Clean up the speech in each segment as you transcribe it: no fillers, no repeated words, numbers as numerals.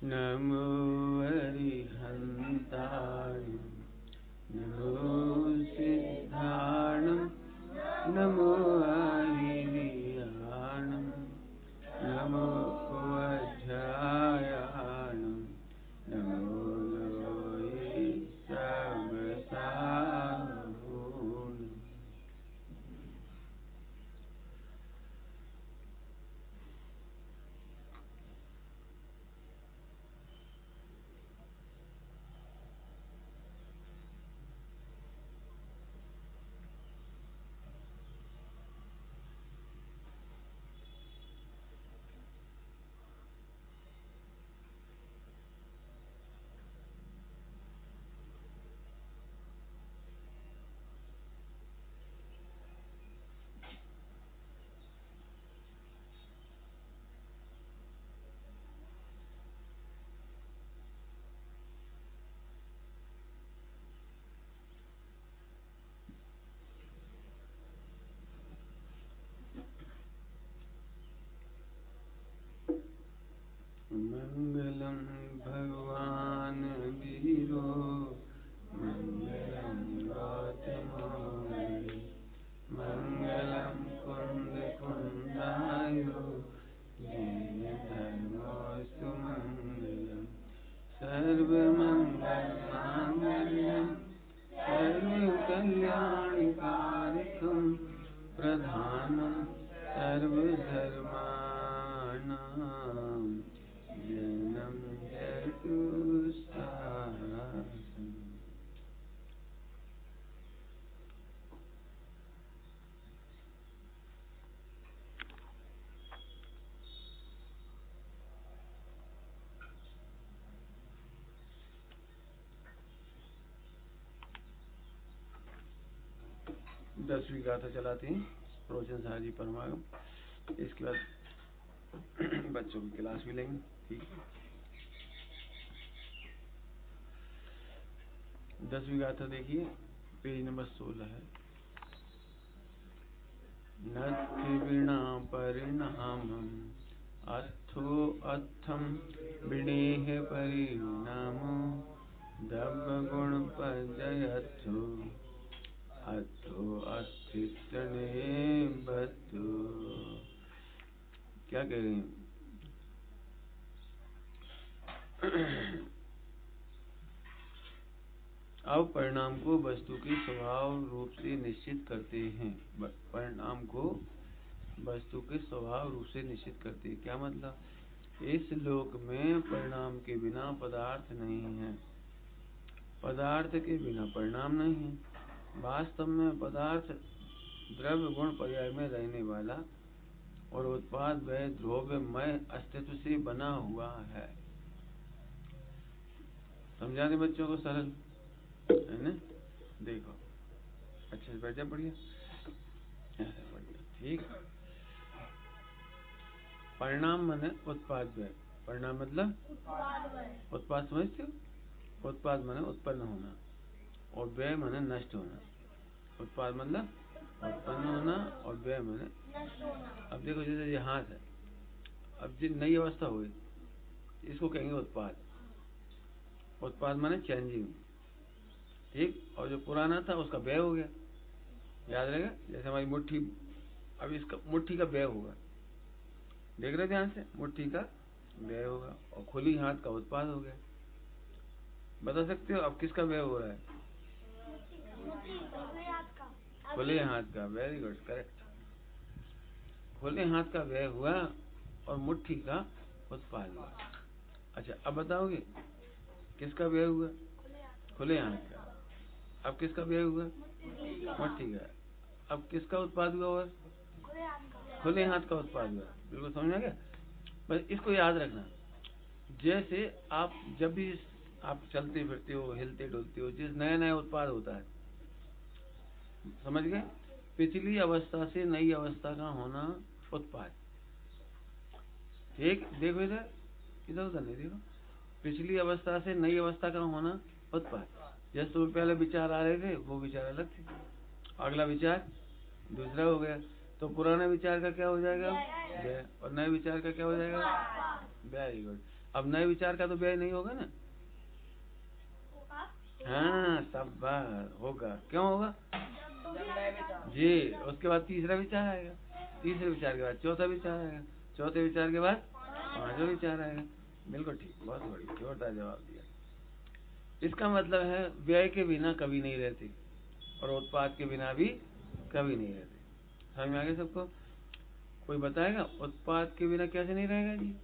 नमो अरिहन्ताय नमो सिद्धाणं नमो आयिर्याणं नमो वज्रायाणं नमो लोये सबसाहूणम्। मंगलम भगवान वीरो मंगलम गौतमोदय मंगलम कुंद कुंदायो जय धर्मोस्तु मंगलम सर्वमंगल मांगल्यम सर्वकल्याणकारिकम प्रधानम सर्वधर्माणां जनम जयतु शासनम्। 10वीं गाथा चलाते हैं प्रवचन साजी परमागम। इसके बाद बच्चों की क्लास भी लेंगे। ठीक है, 10वीं गाथा देखिए, पेज नंबर 16 है। नत्थि वीणा परिणामम् अथो अथम विनेह परिणामो दब्ब गुण पजयथो अथो अस्थितने बद्धो। क्या कह रहे हैं? अब परिणाम को वस्तु के स्वभाव रूप से निश्चित करते हैं। परिणाम को वस्तु के स्वभाव रूप से निश्चित करते हैं। क्या मतलब? इस लोक में परिणाम के बिना पदार्थ नहीं है, पदार्थ के बिना परिणाम नहीं है। वास्तव में पदार्थ द्रव्य गुण पर्याय में रहने वाला और उत्पाद व द्रव्यमय अस्तित्व से बना हुआ है। समझा दे बच्चों को, सरल है ना? देखो अच्छे से बैठ जा, बढ़िया बढ़िया। ठीक, परिणाम माने उत्पाद व्यय। परिणाम मतलब उत्पाद, समझते हो? उत्पाद माने उत्पन्न होना और व्यय माने नष्ट होना। उत्पाद मतलब उत्पन्न होना और व्यय माने नष्ट होना। अब देखो जैसे ये हाथ है, अब जो नई अवस्था हुई इसको कहेंगे उत्पाद। उत्पाद माने चेंजिंग। ठीक, और जो पुराना था उसका व्यय हो गया। याद रहेगा? जैसे हमारी मुट्ठी, अब इसका मुट्ठी का व्यय होगा। देख रहे ध्यान से, मुट्ठी का व्यय होगा और खुली हाथ का उत्पाद हो गया। बता सकते हो अब किसका व्यय हो रहा है? खुले हाथ का। Very good, correct. खुले हाथ का व्यय हुआ और मुट्ठी का उत्पाद हुआ। अच्छा, अब बताओगे किसका व्यय हुआ? खुले हाथ का। अब किसका व्यय हुआ? मुट्ठी का। अब किसका उत्पाद हुआ? खुले हाथ का उत्पाद हुआ। बिल्कुल समझ में आ गया? बस इसको याद रखना। जैसे आप जब भी आप चलते फिरते हो, हिलते डुलते हो, जिस नया नया उत्पाद होता है, समझ गए? पिछली अवस्था से नई अवस्था का होना उत्पाद। ठीक, देखो इधर, इधर उधर नहीं देखो। पिछली अवस्था से नई अवस्था का होना उत्पाद। जैसे तुम्हें पहले विचार आ रहे थे, वो विचार अलग थे, अगला विचार दूसरा हो गया, तो पुराने विचार का क्या हो जाएगा? व्यय। और नए विचार का क्या हो जाएगा? Very good. अब नए विचार का तो व्यय नहीं होगा ना? हाँ, सब बार होगा। क्यों होगा जी? उसके बाद तीसरा विचार आएगा, तीसरे विचार के बाद चौथा विचार आएगा, चौथे विचार के बाद पांचवा विचार आएगा। बिल्कुल ठीक, बहुत बढ़िया, जोरदार जवाब दिया। इसका मतलब है व्यय के बिना कभी नहीं रहते और उत्पाद के बिना भी कभी नहीं रहते। समझ में आ गया सबको? कोई बताएगा उत्पाद के बिना कैसे नहीं रहेगा जी?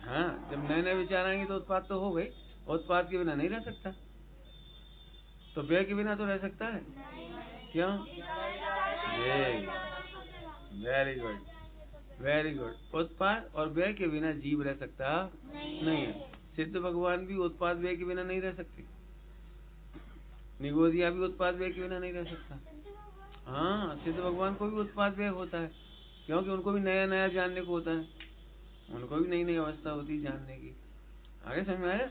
हाँ, जब नए नए विचार आएंगे तो उत्पाद तो हो गई, उत्पाद के बिना नहीं रह सकता। तो व्यय के बिना तो रह सकता है, क्यों? Very good, very good. उत्पाद और व्यय के बिना जीव रह सकता नहीं है। सिद्ध भगवान भी उत्पाद व्यय के बिना नहीं रह सकते। निगोदिया भी उत्पाद व्यय के बिना नहीं रह सकता। हाँ, सिद्ध भगवान को भी उत्पाद व्यय होता है, क्योंकि उनको भी नया नया जानने को होता है, उनको भी नई नई अवस्था होती है जानने की। आगे समझ में आया?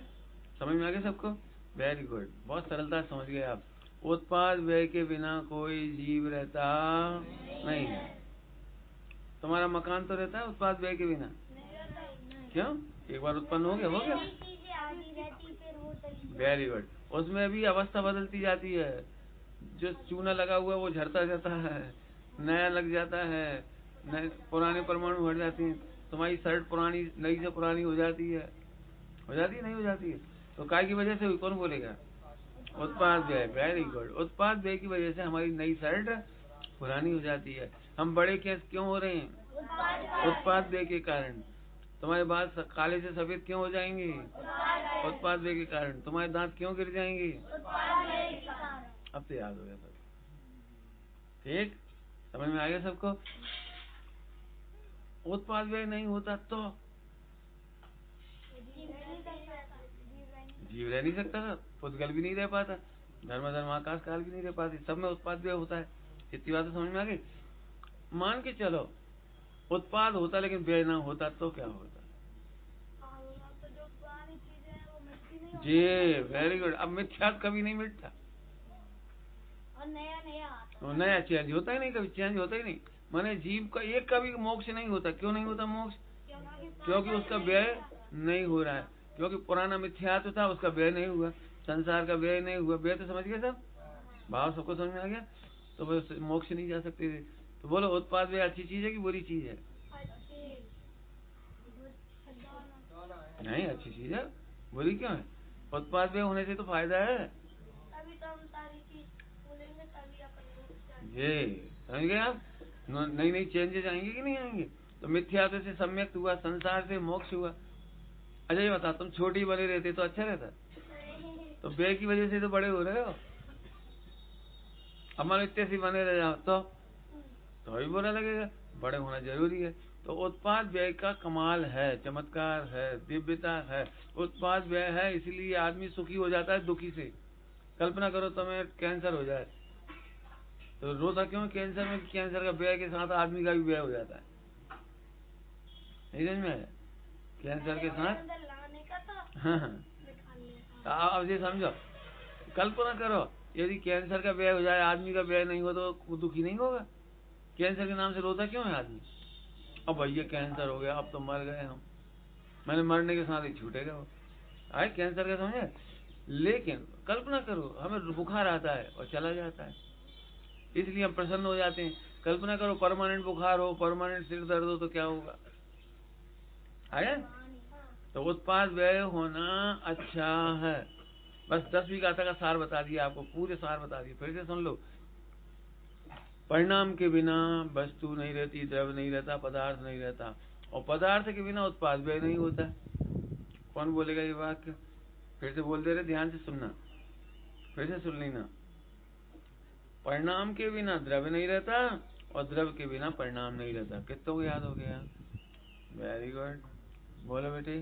समझ में आ गया सबको? वेरी गुड, बहुत सरलता से समझ गए आप। उत्पाद व्यय के बिना कोई जीव रहता नहीं है। तुम्हारा मकान तो रहता है उत्पाद व्यय के बिना? क्यों? एक बार उत्पन्न हो गया। Very good. उसमें भी अवस्था बदलती जाती है। जो चूना लगा हुआ है वो झड़ता जाता है, नया लग जाता है, नए पुराने परमाणु हट जाते हैं। तुम्हारी शर्ट पुरानी नई से पुरानी हो जाती है, नहीं हो जाती है? तो काय की वजह से हुई? कौन बोलेगा? उत्पाद व्यय। Very good. उत्पाद व्यय की वजह से हमारी नई शर्ट पुरानी हो जाती है। हम बड़े क्यों हो रहे हैं? उत्पाद व्यय के कारण। तुम्हारे बाल काले से सफेद क्यों हो जाएंगे? उत्पाद व्यय के कारण। तुम्हारे दांत क्यों गिर जाएंगे? अब तो याद हो गया सब। ठीक, समझ में आ गया सबको? उत्पाद व्यय नहीं होता तो जीव रह नहीं सकता था, पुद्गल भी नहीं रह पाता, धर्म आकाश काल भी नहीं रह पाते, सब में उत्पाद व्यय होता है। इतनी बात तो समझ में आ गई? मान के चलो उत्पाद होता लेकिन व्यय ना होता तो क्या होता? जी, वेरी गुड। अब मिथ्या कभी नहीं मिटता और नया चेंज होता ही नहीं, कभी चेंज होता ही नहीं। माने जीव का एक कभी मोक्ष नहीं होता। क्यों नहीं होता मोक्ष? क्योंकि उसका व्यय नहीं हो रहा है, क्योंकि पुराना मिथ्यात्व था, उसका व्यय नहीं हुआ, संसार का व्यय नहीं हुआ। व्यय तो समझ गए सब? भाव सबको समझ में आ गया? तो बस मोक्ष नहीं जा सकते थे। तो बोलो उत्पाद व्यय अच्छी चीज है कि बुरी चीज है? नहीं, अच्छी चीज है। बुरी क्यों है? उत्पाद व्यय होने से तो फायदा है। ये समझ गए आप? नई नई चेंजेस आएंगे कि नहीं आएंगे? तो मिथ्यात्व से सम्यक हुआ, संसार से मोक्ष हुआ। अच्छा ये बता, तुम छोटी बने रहते तो अच्छा रहता? तो व्यय की वजह से तो बड़े हो रहे हो। अब मान इतने सी बने रह जाओ तो भी बुरा लगेगा। बड़े होना जरूरी है। तो उत्पाद व्यय का कमाल है, चमत्कार है, दिव्यता है। उत्पाद व्यय है, इसलिए आदमी सुखी हो जाता है दुखी से। कल्पना करो तुम्हें कैंसर हो जाए तो रोता क्यों? कैंसर में कैंसर का व्यय के साथ आदमी का भी व्यय हो जाता है। नहीं समझ में आया? कैंसर के साथ हाँ। अब ये समझो, कल्पना करो यदि कैंसर का व्यय हो जाए, आदमी का व्यय नहीं हो तो वो दुखी नहीं होगा? कैंसर के नाम से रोता क्यों है आदमी? अब भैया कैंसर हो गया, अब तो मर गए हम, मैंने मरने के साथ ही छूटेगा वो। आए कैंसर का समझे? लेकिन कल्पना करो हमें बुखार आता है और चला जाता है, इसलिए हम प्रसन्न हो जाते हैं। कल्पना करो परमानेंट बुखार हो, परमानेंट सिर दर्द हो तो क्या होगा? आया? तो उत्पाद व्यय होना अच्छा है। बस 10वीं गाथा का सार बता दिया आपको, पूरे सार बता दिए, फिर से सुन लो। परिणाम के बिना वस्तु नहीं रहती, द्रव्य नहीं रहता, पदार्थ नहीं रहता, और पदार्थ के बिना उत्पाद व्यय नहीं होता। कौन बोलेगा ये वाक्य? फिर से बोल दे रहे, ध्यान से सुनना, फिर से सुन लेना। परिणाम के बिना द्रव्य नहीं रहता और द्रव्य के बिना परिणाम नहीं रहता। कितनों को याद हो गया? वेरी गुड, बोलो बेटे।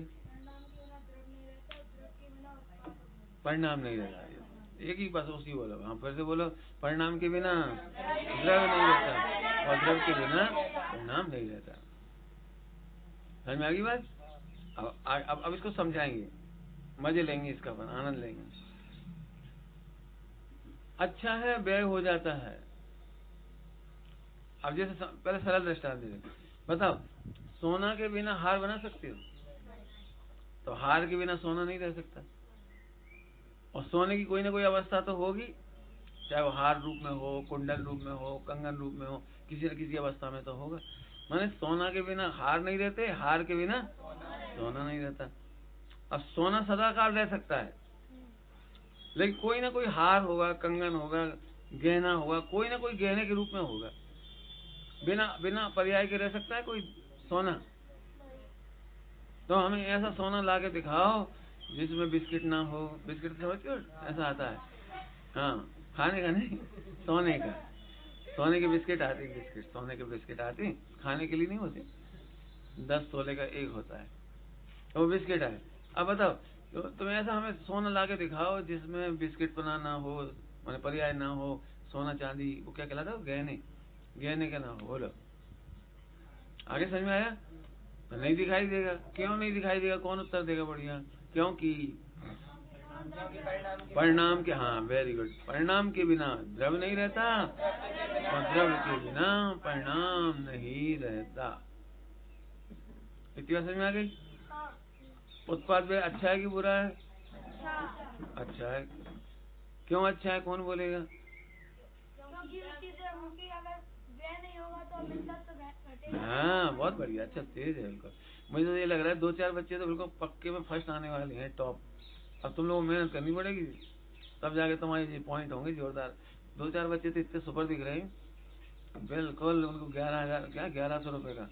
परिणाम नहीं रहता, एक ही बस उसकी बोलो। हाँ फिर से बोलो। परिणाम के बिना द्रव्य नहीं रहता और द्रव्य के बिना परिणाम नहीं रहता। समझ में आ गई बात? अब इसको समझाएंगे, मजे लेंगे, इसका अपन आनंद लेंगे। अच्छा है व्यय हो जाता है। अब जैसे पहले सरल दृष्टांत दे, बताओ सोना के बिना हार बना सकते हो? तो हार के बिना सोना नहीं रह सकता, और सोने की कोई ना कोई अवस्था तो होगी, चाहे वो हार रूप में हो, कुंडल रूप में हो, कंगन रूप में हो, किसी न किसी अवस्था में तो होगा। माने सोना के बिना हार नहीं रहते, हार के बिना सोना नहीं रहता। अब सोना सदाकाल रह सकता है, लेकिन कोई ना कोई हार होगा, कंगन होगा, गहना होगा, कोई ना कोई गहने के रूप में होगा। बिना बिना पर्याय के रह सकता है कोई सोना? तो हमें ऐसा सोना ला के दिखाओ जिसमें बिस्किट ना हो। बिस्किट समझते हो, ऐसा आता है, हाँ, खाने का नहीं, सोने का। सोने के बिस्किट आती, बिस्किट सोने के बिस्किट आती, खाने के लिए नहीं होती। 10 तोले का एक होता है, तो वो बिस्किट है। अब बताओ, तो तुम ऐसा हमें सोना ला के दिखाओ जिसमें बिस्किट बना ना हो, मैंने पर्याय ना हो, सोना चांदी, वो क्या कहलाता है, गहने, गहने का ना हो। बोलो, आगे समझ में आया? तो नहीं दिखाई देगा। क्यों नहीं दिखाई देगा? कौन उत्तर देगा बढ़िया? क्योंकि परिणाम के, हाँ वेरी गुड, परिणाम के बिना द्रव्य नहीं रहता, और द्रव्य के बिना परिणाम नहीं रहता। इतनी बात समझ में आ गई? उत्पाद व्यय अच्छा है कि बुरा है? अच्छा है। क्यों अच्छा है, कौन बोलेगा? क्योंकि अगर व्यय नहीं होगा तो मिलत तो घटेगा। हाँ बहुत बढ़िया, अच्छा तेज है बिल्कुल। मुझे तो ये लग रहा है 2-4 बच्चे तो बिल्कुल पक्के में फर्स्ट आने वाले हैं, टॉप। अब तुम लोगों को मेहनत करनी पड़ेगी, तब जाके तुम्हारे ये पॉइंट होंगे जोरदार। 2-4 बच्चे तो इतने सुपर दिख रहे हैं, बिल्कुल उनको 11,000 क्या 1100 रुपए का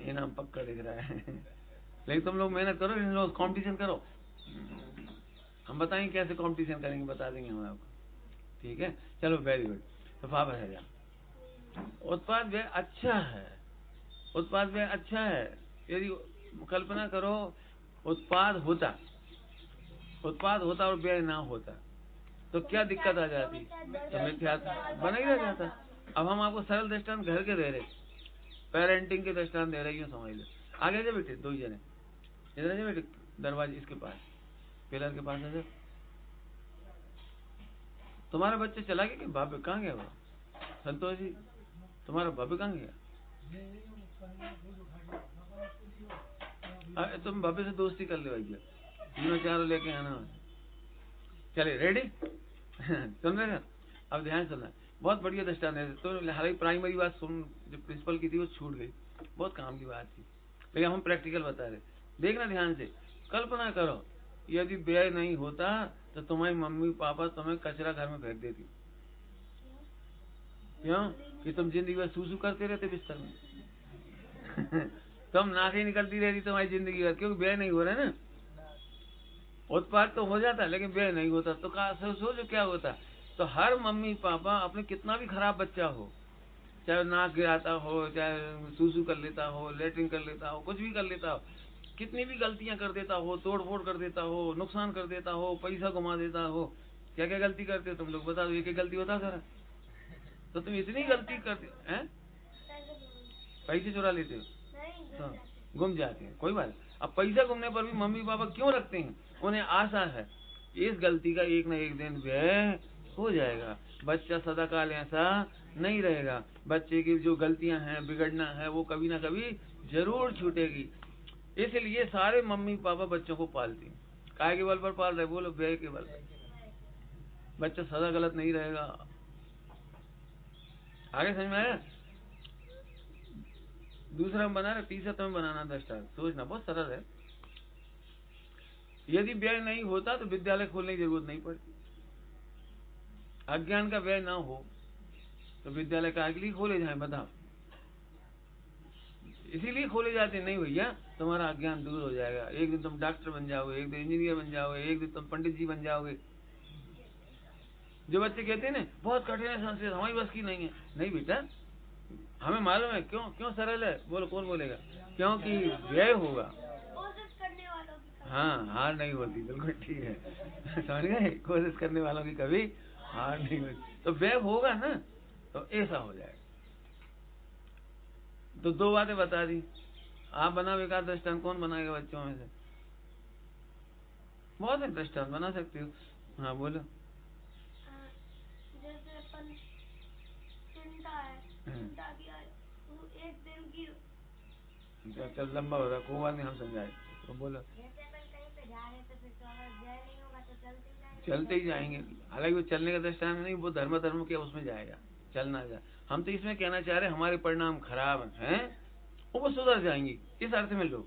इनाम पक्का दिख रहा है। लेकिन तुम लोग मेहनत करो, इन लोग कॉम्पिटिशन करो, हम बताएंगे कैसे कॉम्पिटिशन करेंगे, बता देंगे हम आपको, ठीक है? चलो वेरी गुड। तो वापस है जा, उत्पाद व्यय अच्छा है, उत्पाद व्यय अच्छा है। यदि कल्पना करो उत्पाद होता, उत्पाद होता और व्यय ना होता, तो क्या दिक्कत आ जाती? तो मिथ्या बना ही रह जाता। अब हम आपको सरल दृष्टांत घर के दे रहे, पेरेंटिंग के दृष्टांत दे रहे, यूँ समझ लो। आगे जा बेटे, 2 जने इधर जा बेटे, दरवाजे इसके पास, पिलर के पास है। तुम्हारा बच्चा चला गया कि बाबू कहाँ गया? वो संतोष जी, तुम्हारा बाबू कहाँ गया? तुम बाबू से दोस्ती कर ले भैया, 3-4 लेके आना। चले रेडी? सुन रहे ना? अब ध्यान सुनना, बहुत बढ़िया दृष्टांत है। तो हालांकि प्राइमरी बात सुन जो प्रिंसिपल की थी वो छूट गई, बहुत काम की बात थी, लेकिन हम प्रैक्टिकल बता रहे। देखना ध्यान से, कल्पना करो यदि व्यय नहीं होता तो तुम्हारी मम्मी पापा तुम्हें कचरा घर में फेंक देती। क्यों? कि तुम जिंदगी भर सूसू करते रहते बिस्तर में। तुम नाक ही निकलती रहती तुम्हारी जिंदगी भर, क्योंकि व्यय नहीं हो रहा है ना। उत्पाद तो हो जाता लेकिन व्यय नहीं होता, तो सोचो क्या होता। तो हर मम्मी पापा अपने कितना भी खराब बच्चा हो, चाहे नाक गिराता हो, चाहे सूसू कर लेता हो, लेटरिन कर लेता हो, कुछ भी कर लेता हो, कितनी भी गलतियां कर देता हो, तोड़ फोड़ कर देता हो, नुकसान कर देता हो, पैसा घुमा देता हो, क्या क्या गलती करते हो तुम लोग बता दो, एक एक गलती बता जरा। तो तुम इतनी गलती करते हैं, पैसे चुरा लेते हो, तो गुम जाते हैं, कोई बात। अब पैसा घूमने पर भी मम्मी पापा क्यों रखते हैं? उन्हें आशा है इस गलती का एक न एक दिन व्यय हो जाएगा, बच्चा सदाकाल ऐसा नहीं रहेगा, बच्चे की जो गलतियां हैं, बिगड़ना है, वो कभी ना कभी जरूर छूटेगी। इसलिए सारे मम्मी पापा बच्चों को पालते हैं। काय के बल पर पाल रहे? बोलो, व्यय के बल पर। बच्चा सदा गलत नहीं रहेगा। आगे समझ में आया? दूसरा हम बना रहे, तीसरा तुम्हें बनाना दृष्टांत। सोचना बहुत सरल है। यदि व्यय नहीं होता तो विद्यालय खोलने की जरूरत नहीं पड़ती। अज्ञान का व्यय ना हो तो विद्यालय का लिए खोले जाए, बताओ? इसीलिए खोले जाते नहीं भैया, तुम्हारा अज्ञान दूर हो जाएगा। एक दिन तुम डॉक्टर बन जाओगे, एक दिन इंजीनियर बन जाओगे, एक दिन तुम पंडित जी बन जाओगे। जो बच्चे कहते हैं ना बहुत कठिन है संस्कृत, हमारी बस की नहीं है, नहीं बेटा, हमें मालूम है क्यों क्यों सरल है। बोलो, कौन बोलेगा? क्योंकि व्यय होगा। कोशिश करने वालों की हाँ, हार नहीं होती, बिल्कुल ठीक है। समझ गए? कोशिश करने वालों की कभी हार नहीं होती। तो व्यय होगा ना, तो ऐसा हो जाएगा। तो 2 बातें बता दी। आप बनाओ एक आध दृष्टांत, कौन बनाएगा बच्चों में से? बहुत है दृष्टांत बना सकते हो। हाँ बोलो। जैसे अपन चिंता है, चिंता की वो एक दिन की चल लंबा हो रहा, कोई बात नहीं, हम समझाए तो बोलो। जैसे अपन कहीं पे जा रहे थे, फिर तो अगर जय नहीं होगा तो चलते ही जाएंगे। हालांकि वो चलने का दृष्टांत नहीं, वो धर्म के उसमें जाएगा, चलना जा। हम तो इसमें कहना चाह रहे हैं हमारे परिणाम खराब हैं, वो सुधर जाएंगे, इस अर्थ में लो।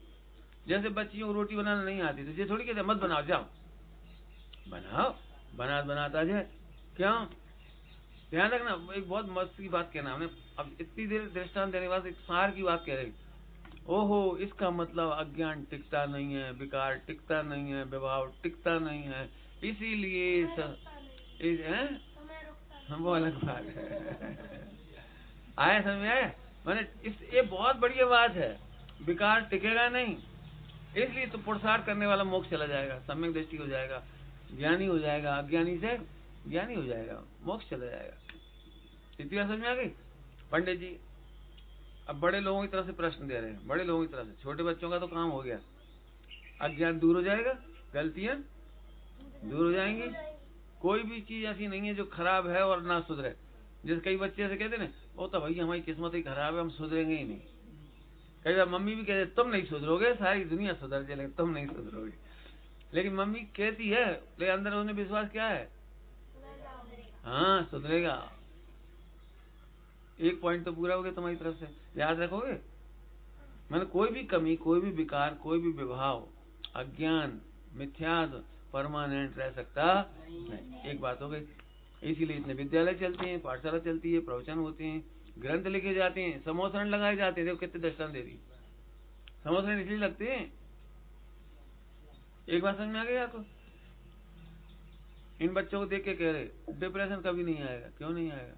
जैसे बच्चियों को रोटी बनाना नहीं आती तो ये थोड़ी कहते मत बनाओ, जाओ बनाओ, बनाता जाए। क्यों? ध्यान रखना, एक बहुत मस्त की बात कहना हमने। अब इतनी देर दृष्टांत देने के बाद एक सार की बात कह रहे, ओहो इसका मतलब अज्ञान टिकता नहीं है, विकार टिकता नहीं है, विभाव टिकता नहीं है, इसीलिए वो अलग बात है। आया समझ में? आया? मैंने ये बहुत बढ़िया बात है, विकार टिकेगा नहीं, इसलिए तो पुरुषार्थ करने वाला मोक्ष चला जाएगा, सम्यक दृष्टि हो जाएगा, ज्ञानी हो जाएगा, अज्ञानी से ज्ञानी हो जाएगा, मोक्ष चला जाएगा। इतनी बात समझ में आ गई? पंडित जी अब बड़े लोगों की तरफ से प्रश्न दे रहे हैं, बड़े लोगों की तरफ से। छोटे बच्चों का तो काम हो गया, अज्ञान दूर हो जाएगा, गलतियां दूर हो जाएंगी, कोई भी चीज ऐसी नहीं है जो खराब है और ना सुधरे। जैसे कई बच्चे ऐसे कहते ना, वो तो भैया हमारी किस्मत ही खराब है, हम सुधरेंगे ही नहीं। कई बार मम्मी भी कहते तुम नहीं सुधरोगे, सारी दुनिया सुधर चलेगी, तुम नहीं सुधरोगे। लेकिन मम्मी कहती है, लेकिन अंदर उन्हें विश्वास क्या है? हाँ सुधरेगा। एक पॉइंट तो पूरा हो गया तुम्हारी तरफ से, याद रखोगे? मैंने कोई भी कमी, कोई भी विकार, कोई भी विभाव, अज्ञान, मिथ्यात्व परमानेंट रह सकता नहीं। एक बात हो गई। इसीलिए इतने विद्यालय चलते हैं, पाठशाला चलती है, प्रवचन होते हैं, ग्रंथ लिखे जाते हैं, समोसरण लगाए जाते हैं। देखो कितने दृष्टांत दे दी। समोसरण इसलिए लगते हैं, एक बात समझ में आ गई आपको? इन बच्चों को देख के कह रहे डिप्रेशन कभी नहीं आएगा। क्यों नहीं आएगा?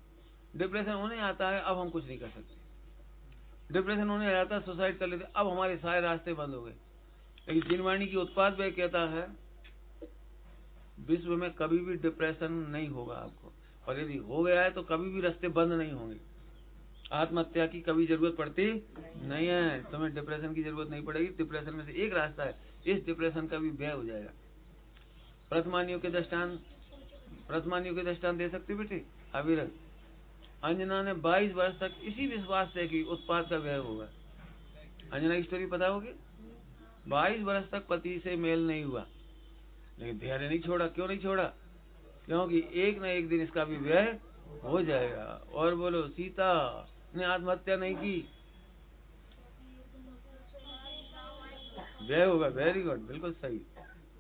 डिप्रेशन उन्हें आता है, अब हम कुछ नहीं कर सकते। डिप्रेशन उन्हें आता है, सुसाइड कर लेते, अब हमारे सारे रास्ते बंद हो गए। लेकिन जिनवाणी की उत्पाद वे कहता है विश्व में कभी भी डिप्रेशन नहीं होगा आपको, और यदि हो गया है तो कभी भी रास्ते बंद नहीं होंगे। आत्महत्या की कभी जरूरत पड़ती नहीं है, तुम्हें डिप्रेशन की जरूरत नहीं पड़ेगी। डिप्रेशन में से एक रास्ता है, इस डिप्रेशन का भी व्यय हो जाएगा। प्रथमानियों के दृष्टांत दे सकते बेटे? अविरत अंजना ने 22 वर्ष तक इसी विश्वास से कि उत्पाद का व्यय होगा। अंजना की स्टोरी पता होगी? 22 वर्ष तक पति से मेल नहीं हुआ, लेकिन धैर्य नहीं छोड़ा। क्यों नहीं छोड़ा? क्योंकि एक न एक दिन इसका भी व्यय हो जाएगा। और बोलो, सीता ने आत्महत्या नहीं की, व्यय होगा। वेरी गुड, बिल्कुल सही,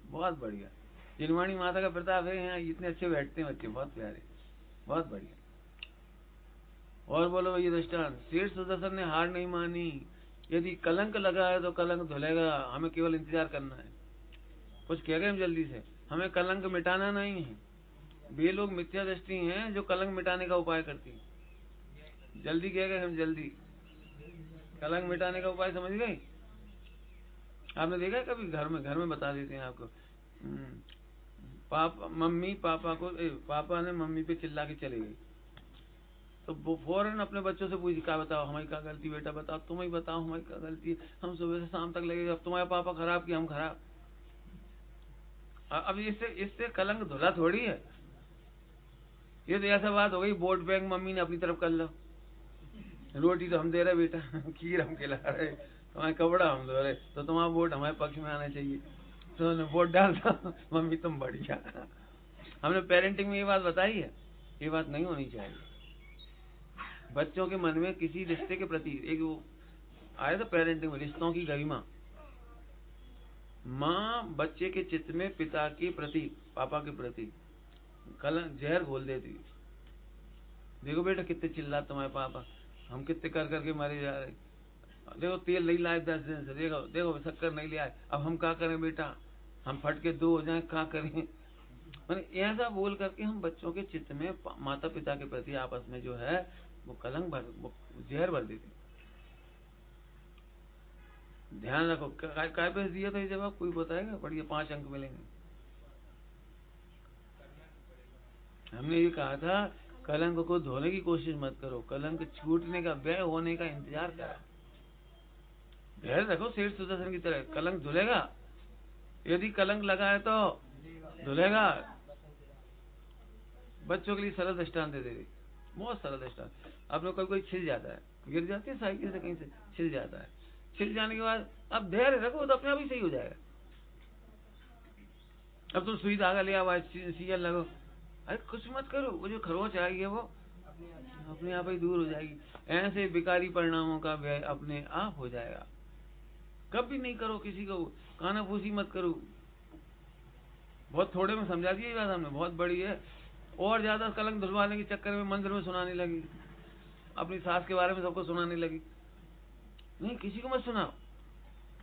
बहुत बढ़िया। जिनवाणी माता का प्रताप है, यहाँ इतने अच्छे बैठते हैं बच्चे, बहुत प्यारे, बहुत बढ़िया। और बोलो ये दृष्टांत, शेष सुदर्शन ने हार नहीं मानी। यदि कलंक लगा है तो कलंक धुलेगा, हमें केवल इंतजार करना है। कुछ कह गए हम जल्दी से, हमें कलंक मिटाना नहीं है। वे लोग मिथ्या दृष्टि हैं जो कलंक मिटाने का उपाय करती हैं। जल्दी कह गए हम, जल्दी कलंक मिटाने का उपाय समझ गए? आपने देखा है कभी? घर में बता देते हैं आपको। पापा ने मम्मी पे चिल्ला के चले गए, तो वो फौरन अपने बच्चों से पूछी, क्या बताओ हमारी क्या गलती? बेटा बताओ, तुम ही बताओ हमारी क्या गलती है, हम सुबह से शाम तक लगे, अब तुम्हारे पापा खराब कि हम खराब? अब इससे कलंक धुला थोड़ी है। ये तो ऐसा बात हो गई, वोट बैंक मम्मी ने अपनी तरफ कर लो, रोटी तो हम दे रहे बेटा, खीर हम खिला रहे, तुम्हारे कपड़ा हम धो रहे, तो तुम्हारा वोट हमारे पक्ष में आना चाहिए, तो वोट डाल दो मम्मी तुम बढ़िया। हमने पेरेंटिंग में ये बात बताई है, ये बात नहीं होनी चाहिए। बच्चों के मन में किसी रिश्ते के प्रति एक वो आया था पेरेंटिंग में, रिश्तों की गरिमा। माँ बच्चे के चित्त में पिता के प्रति, पापा के प्रति कलंक जहर घोल देती। देखो बेटा कितने चिल्ला तुम्हारे पापा, हम कितने कर करके मारे जा रहे, देखो तेल नहीं लाए 10 दिन से, देखो देखो शक्कर नहीं ले आए, अब हम क्या करें बेटा, हम फट के 2 हो जाए, क्या करें? मैंने ऐसा बोल करके हम बच्चों के चित्त में माता पिता के प्रति आपस में जो है वो कलंक वो जहर भर देते। ध्यान रखो। काय पे दिया था ये जवाब, कोई बताएगा? बढ़िया 5 अंक मिलेंगे। हमने ये कहा था कलंक को धोने की कोशिश मत करो, कलंक छूटने का, व्यय होने का इंतजार करो। धैर्य रखो शेष सुदर्शन की तरह, कलंक धुलेगा। यदि कलंक लगा है तो धुलेगा। बच्चों के लिए सरल दृष्टांत दे दे, बहुत सरल दृष्टांत। अपने कभी कोई छिल जाता है, गिर जाती है साइकिल से कहीं से, छिल जाता है, छिल जाने के बाद अब धैर्य रखो तो अपने आप ही सही हो जाएगा। अब तुम सुई धागा ले आओ, सीजन लगो, अरे कुछ मत करो, वो जो खरोच आई है वो अपने आप ही दूर हो जाएगी। ऐसे विकारी परिणामों का व्यय अपने आप हो जाएगा। कभी नहीं करो किसी को कानाफूसी मत करो। बहुत थोड़े में समझा दिया ये बात हमने, बहुत बड़ी है। और ज्यादा कलंक धुलवाने के चक्कर में मंदिर में सुनाने लगी, अपनी सास के बारे में सबको सुनाने लगी। नहीं, किसी को मत सुनाओ,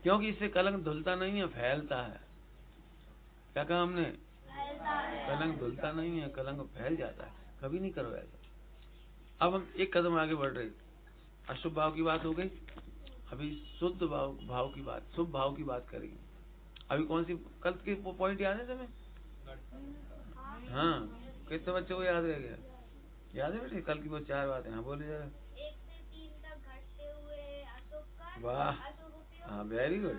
क्योंकि इससे कलंक धुलता नहीं है, फैलता है। क्या कहा हमने? कलंक धुलता नहीं है, कलंक फैल जाता है। कभी नहीं करो ऐसा। अब हम एक कदम आगे बढ़ रहे। अशुभ भाव की बात हो गई, अभी शुद्ध भाव की बात, शुभ भाव की बात करेंगे। अभी कौन सी कल के पॉइंट याद है तुम्हें? हाँ, कितने बच्चों को याद रह गया? याद है बेटे कल की वो 4 बातें? हाँ बोले जरा। 1 से 3 तक घटते हुए अशुभ कर्म, वाह, अशुभ उपयोग। हाँ वेरी गुड।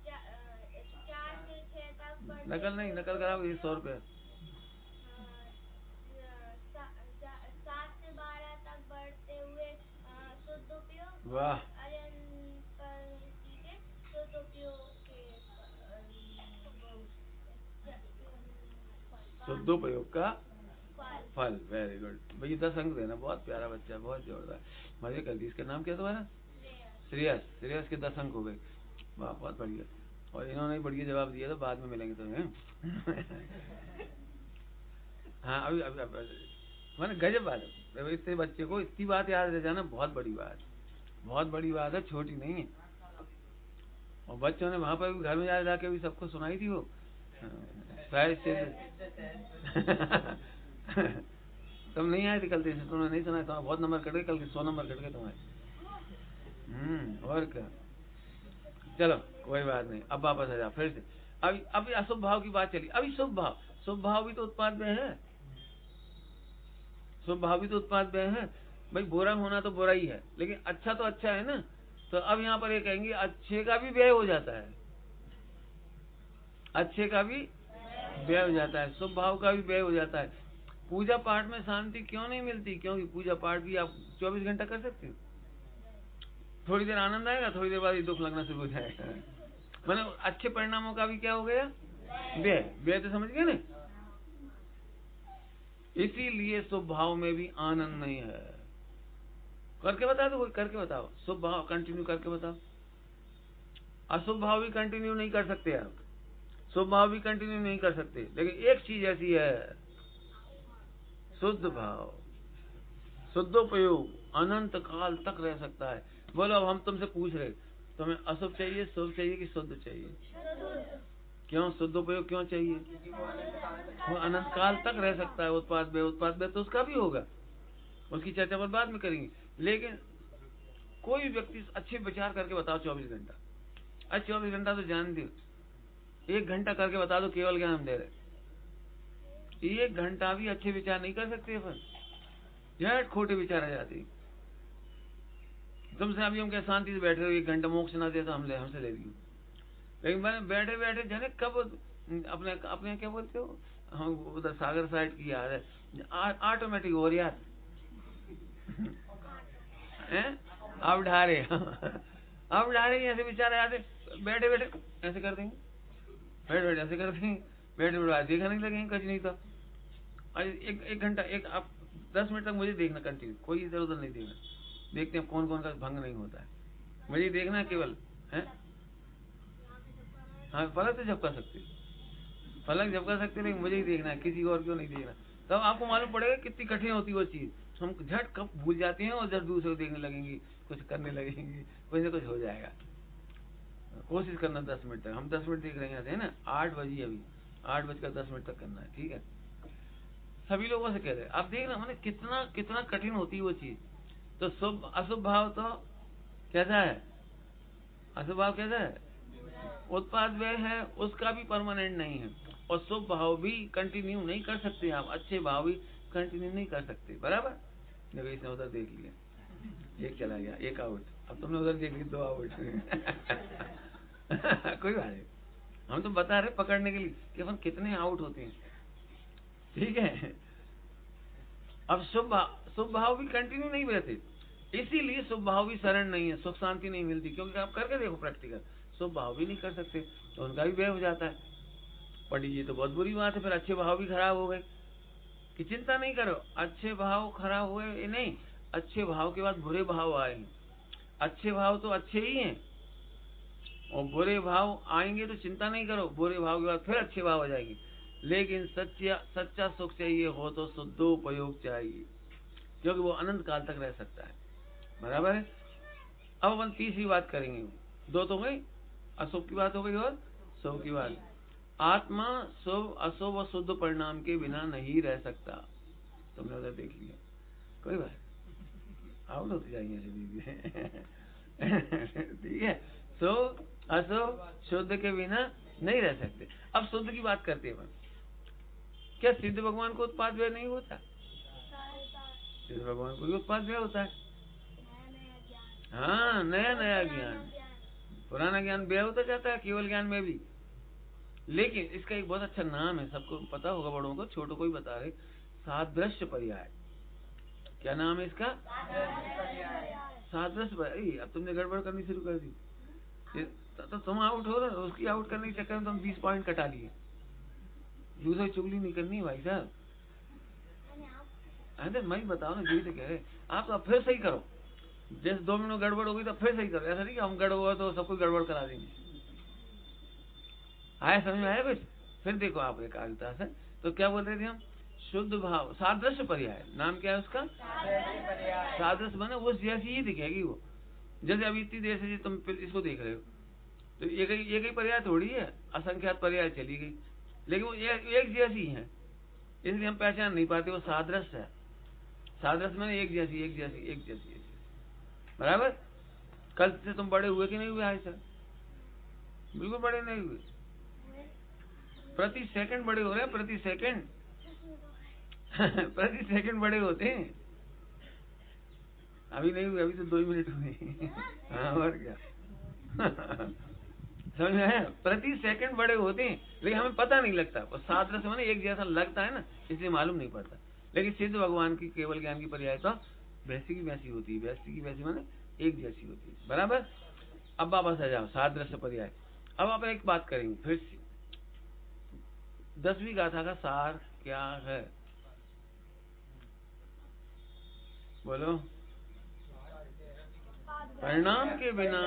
4 से 6 तक बढ़ते नकल नहीं, नकल कराओ, ये 100 रुपये। 7 से 12 तक बढ़ते हुए शुद्ध उपयोग। वाह, शुद्ध उपयोग के शुद्धोपयोग का फल। वेरी गुड भैया, 10 अंक देना। बहुत प्यारा बच्चा, बहुत जोरदार, मजे कर दी। इसका नाम क्या तुम्हारा? श्रेयस। श्रेयस के 10 अंक हो गए। वाह, बहुत बढ़िया। और इन्होंने बढ़िया जवाब दिया, तो बाद में मिलेंगे तुम्हें। हाँ, अभी मैंने गजब बात है। इतने बच्चे को इतनी बात याद रह जाना बहुत बड़ी बात, बहुत बड़ी बात है, छोटी नहीं है। और बच्चों ने वहां पर भी घर में जाके भी सबको सुनाई थी वो शायद से। तुम नहीं आए थे कल से, तुमने नहीं सुना। तुम्हारा बहुत नंबर कट गए कल के, 100 नंबर कट गए तुम्हारे। और क्या, चलो कोई बात नहीं। अब वापस आ जा फिर से। अभी अशुभ भाव की बात चली, अभी शुभ भाव। शुभ भाव भी तो उत्पाद में है, शुभ भाव भी तो उत्पाद में है। भाई बुरा होना तो बुरा ही है, लेकिन अच्छा तो अच्छा है ना। तो अब यहाँ पर ये कहेंगे अच्छे का भी व्यय हो जाता है, अच्छे का भी व्यय हो जाता है, शुभ भाव का भी व्यय हो जाता है। पूजा पाठ में शांति क्यों नहीं मिलती? क्योंकि पूजा पाठ भी आप 24 घंटा कर सकते हो। थोड़ी देर आनंद आएगा, थोड़ी देर बाद ये दुख लगना शुरू हो जाएगा। मतलब अच्छे परिणामों का भी क्या हो गया? व्यय। व्यय तो समझ गए ना। इसीलिए शुभ भाव में भी आनंद नहीं है। करके बता दो, कोई करके बताओ। शुभ भाव कंटिन्यू करके बताओ। अशुभ भाव भी कंटिन्यू नहीं कर सकते आप, शुभ भाव भी कंटिन्यू नहीं कर सकते, लेकिन एक चीज ऐसी है, शुद्ध भाव, शुद्धोपयोग अनंत काल तक रह सकता है। बोलो, अब हम तुमसे पूछ रहे, तुम्हें अशुभ चाहिए, शुभ चाहिए कि शुद्ध चाहिए? क्यों शुद्धोपयोग क्यों चाहिए? वो अनंत काल तक रह सकता है। उत्पाद व्यय तो उसका भी होगा, उसकी चर्चा पर बाद में करेंगे। लेकिन कोई व्यक्ति अच्छे विचार करके बताओ 24 घंटा। अरे 24 घंटा तो जान दो, 1 घंटा करके बता दो, केवल ज्ञान हम दे रहे। 1 घंटा भी अच्छे विचार नहीं कर सकते अपन, झट खोटे विचार आ जाते। तुमसे अभी हम क्या शांति से बैठे हो, 1 घंटा मोक्ष ना दे तो हमसे ले लियो। लेकिन मैंने बैठे बैठे जाने कब अपने क्या बोलते हो, हम उधर सागर साइड की याद है, ऑटोमेटिक हो रही यार। अब ढारे अब ढारे ऐसे विचार आते, बैठे बैठे ऐसे कर देंगे, बैठे बैठे ऐसे कर देंगे, बैठे बैठे देखा नहीं लगेंगे कुछ नहीं। तो एक घंटा, एक आप 10 मिनट तक मुझे देखना कंटिन्यू, कोई इधर उधर नहीं देखना। देखते हैं कौन कौन का भंग नहीं होता है, मुझे देखना है केवल। है हाँ, पलक तो झपका सकते, पलक झपका सकते, लेकिन मुझे ही देखना है, किसी और क्यों नहीं देखना। तब आपको मालूम पड़ेगा कितनी कठिन होती है वो चीज। हम झट कब भूल जाते हैं और जब दूसरे को देखने लगेंगे, कुछ करने लगेंगे, कुछ ना कुछ हो जाएगा। कोशिश करना 10 मिनट तक, हम 10 मिनट देख रहे हैं ना, 8 बजे, अभी 8:10 तक करना है, ठीक है। सभी लोगों से कह रहे, आप देख रहे मैंने कितना कितना कठिन होती है वो चीज। तो शुभ अशुभ भाव तो कैसा है? अशुभ भाव कैसा है? उत्पाद व्यय है, उसका भी परमानेंट नहीं है। और शुभ भाव भी कंटिन्यू नहीं कर सकते आप, अच्छे भाव भी कंटिन्यू नहीं कर सकते, बराबर। देखो इसने उधर देख लिया, 1 चला गया, 1 आउट। अब तुमने उधर देख लिया, 2 आउट। कोई बात नहीं, हम तो बता रहे पकड़ने के लिए कि अपन कितने आउट होते हैं, ठीक है। अब शुभ भाव भी कंटिन्यू नहीं रहते, इसीलिए शुभ भाव भी शरण नहीं है, सुख शांति नहीं मिलती। क्योंकि आप करके देखो प्रैक्टिकल, शुभ भाव भी नहीं कर सकते तो उनका भी व्यय हो जाता है। पंडित जी तो बहुत बुरी बात है, फिर अच्छे भाव भी खराब हो गए। कि चिंता नहीं करो, अच्छे भाव खराब हुए नहीं, अच्छे भाव के बाद बुरे भाव आए हैं। अच्छे भाव तो अच्छे ही हैं, और बुरे भाव आएंगे तो चिंता नहीं करो, बुरे भाव के बाद फिर अच्छे भाव आ जाएंगे। लेकिन सच्चा सुख चाहिए हो तो शुद्धोपयोग चाहिए, क्योंकि वो अनंत काल तक रह सकता है। बराबर है। अब अपन तीसरी बात करेंगे। दो तो गई, अशुभ की बात हो गई और शुभ की बात। आत्मा शुभ अशुभ और शुद्ध परिणाम के बिना नहीं रह सकता। तुमने उधर देख लिया, कोई बात आउट होते जाएंगे ठीक है। शुभ अशुभ शुद्ध के बिना नहीं रह सकते। अब शुद्ध की बात करते हैं। क्या सिद्ध भगवान को उत्पाद व्यय नहीं होता? सिद्ध भगवान को भी उत्पाद व्यय होता है। हाँ, नया नया ज्ञान, पुराना ज्ञान व्यय होता जाता है, केवल ज्ञान में भी। लेकिन इसका एक बहुत अच्छा नाम है, सबको पता होगा, बड़ों को, छोटों को ही बता रहे, सादृश्य पर्याय। क्या नाम है इसका? सादृश्य पर्याय। अब तुमने गड़बड़ करनी शुरू कर दी तो तुम आउट हो रहे हो, उसकी आउट करने के चक्कर में तुम 20 पॉइंट कटा लिए। दूसरी चुगली नहीं करनी भाई साहब। अरे मैं बताओ ना, यही तो कह रहे, आप तो फिर सही करो। जैसे 2 मिनट गड़बड़ होगी तो फिर सही करो, ऐसा नहीं कि हम गड़बड़ हुआ तो सब कुछ गड़बड़ करा देंगे। आया समझ में? आया कुछ? फिर देखो आप एकाग्रता से। तो क्या बोल रहे थे हम? शुद्ध भाव सादृश्य पर्याय। नाम क्या है उसका? सादृश्य माने वो जैसी ही दिखेगी वो। जैसे अभी इतनी देर से तुम इसको देख रहे हो, तो एक ही पर्याय थोड़ी है, असंख्यात पर्याय चली गई, लेकिन वो एक जैसी है, इसलिए हम पहचान नहीं पाते। वो सादृश्य है। सादृश्य माने एक जैसी एक जैसी एक जैसी। बराबर। कल से तुम बड़े हुए कि नहीं हुए? आज तक बिल्कुल बड़े नहीं हुए। प्रति सेकंड बड़े हो रहे हैं, प्रति सेकंड प्रति सेकंड बड़े होते हैं। अभी नहीं हुए, अभी तो 2 मिनट हुए। हाँ, और क्या समझ में है? प्रति सेकंड बड़े होते हैं, लेकिन हमें पता नहीं लगता। वो सादृश्य माने एक जैसा लगता है ना, इसलिए मालूम नहीं पड़ता। लेकिन सिद्ध भगवान की केवल ज्ञान की पर्याय तो वैसी की वैसी होती है। वैसी की वैसी माने एक जैसी होती है। बराबर। अब वापस आ जाओ, सादृश्य पर्याय। अब आप एक बात करेंगे फिर से, 10वीं गाथा का सार क्या है? बोलो। परिणाम के बिना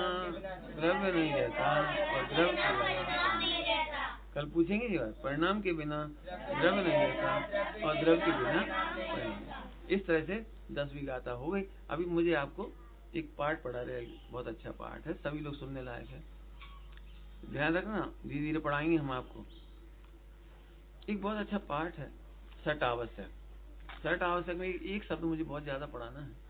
द्रव्य नहीं रहता और द्रव्य के बिना, कल पूछेंगे जी बात, परिणाम के बिना द्रव्य नहीं रहता और द्रव्य के बिना परिणाम। इस तरह से 10वीं गाथा हो गई। अभी मुझे आपको एक पाठ पढ़ा रहे, बहुत अच्छा पाठ है, सभी लोग सुनने लायक है। ध्यान रखना, धीरे धीरे पढ़ाएंगे हम आपको। एक बहुत अच्छा पाठ है, सट आवश्यक। सट आवश्यक में एक शब्द मुझे बहुत ज्यादा पढ़ाना है।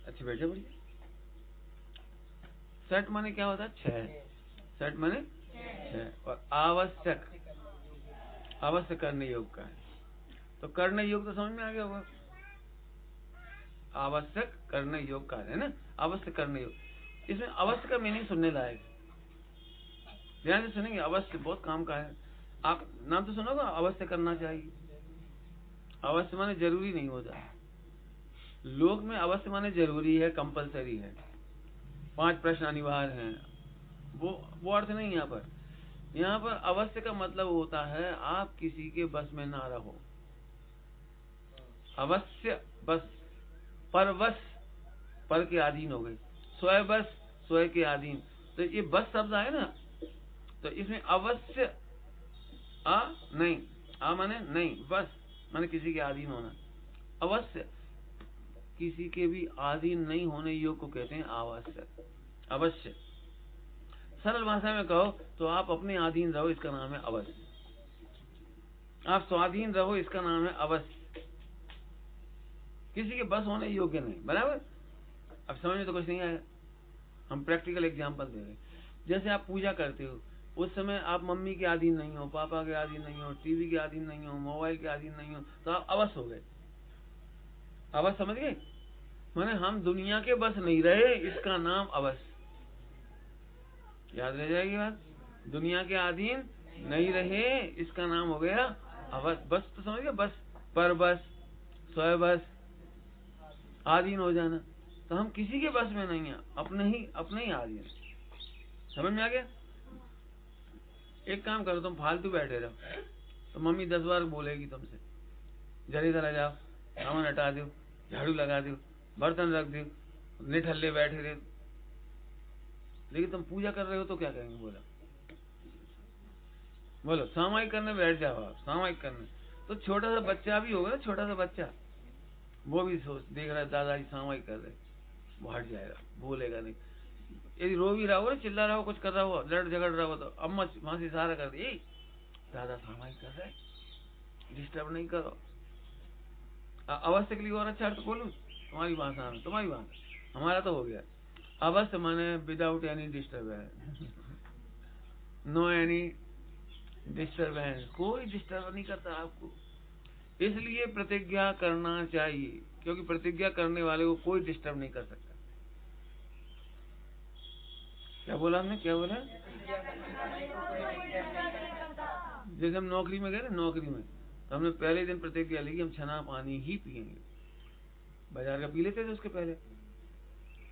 अच्छे बैठे बढ़िए। सट माने क्या होता है? 6। सट माने 6। और आवश्यक, अवश्य करने योग का है। तो करने योग तो समझ में आ गया होगा। आवश्यक करने योग का है ना, अवश्य करने योग। इसमें अवश्य का मीनिंग सुनने लायक है, ध्यान से सुनेंगे। अवश्य बहुत काम का है। आप नाम तो सुनोगे, अवश्य करना चाहिए। अवश्य माने जरूरी नहीं होता। लोक में अवश्य माने जरूरी है, कंपलसरी है, 5 प्रश्न अनिवार्य हैं, वो अर्थ नहीं। यहाँ पर अवश्य का मतलब होता है आप किसी के बस में ना रहो। अवश्य बस, परवश पर के अधीन हो गए, स्वयं बस स्वयं के अधीन। तो ये बस शब्द आए ना, तो इसमें अवश्य नहीं, माने नहीं, बस माने किसी के अधीन होना। अवश्य किसी के भी अधीन नहीं होने योग को कहते हैं आवश्यक। अवश्य सरल भाषा में कहो तो आप अपने अधीन रहो, इसका नाम है अवश्य। आप स्वाधीन रहो, इसका नाम है अवश्य। किसी के बस होने योग्य नहीं। बराबर। अब समझ में तो कुछ नहीं आया, हम प्रैक्टिकल एग्जांपल दे रहे। जैसे आप पूजा करते हो, उस समय आप मम्मी के अधीन नहीं हो, पापा के अधीन नहीं हो, टीवी के अधीन नहीं हो, मोबाइल के अधीन नहीं हो, तो आप अवश्य हो गए। अवश्य समझ गए? माने हम दुनिया के बस नहीं रहे, इसका नाम अवश्य। याद रह जाएगी बात। दुनिया के अधीन नहीं रहे, इसका नाम हो गया अवस। बस तो समझ गया, बस, पर बस, स्वय बस, आधीन हो जाना। तो हम किसी के बस में नहीं है, अपने ही आधीन। समझ में आ गया? एक काम करो, तुम फालतू बैठे रहो तो मम्मी 10 बार बोलेगी तुमसे, जरा इधर आ जाओ, सामान हटा दो, झाड़ू लगा दो, बर्तन रख दो, निठल्ले बैठे रहे। लेकिन तुम पूजा कर रहे हो तो क्या कहेंगे? बोलो सामायिक करने बैठ जाओ आप, सामायिक करने। तो छोटा सा बच्चा भी होगा, छोटा सा बच्चा, वो भी सोच देख रहा है दादाजी सामायिक कर रहे, वो हट जाएगा, बोलेगा नहीं। यदि रो भी रहा हो, चिल्ला रहा हो, कुछ कर रहा हो, लड़ झगड़ रहा हो, तो अम्मा वहां से इशारा कर दी, दादा सामायिक कर रहे, डिस्टर्ब नहीं करो। अवश्य के लिए और अच्छा अर्थ बोलूं तुम्हारी भाषा में, तुम्हारी भाषा, हमारा तो हो गया। अवश्य माने without any disturbance, no any disturbance, कोई डिस्टर्ब नहीं करता आपको। इसलिए प्रतिज्ञा करना चाहिए, क्योंकि प्रतिज्ञा करने वाले को कोई डिस्टर्ब नहीं कर सकता। क्या बोला हमने, क्या बोला? जैसे हम नौकरी में गए ना, नौकरी में तो हमने पहले दिन प्रतिज्ञा ली कि हम छना पानी ही पियेंगे। बाजार का पी लेते थे उसके पहले।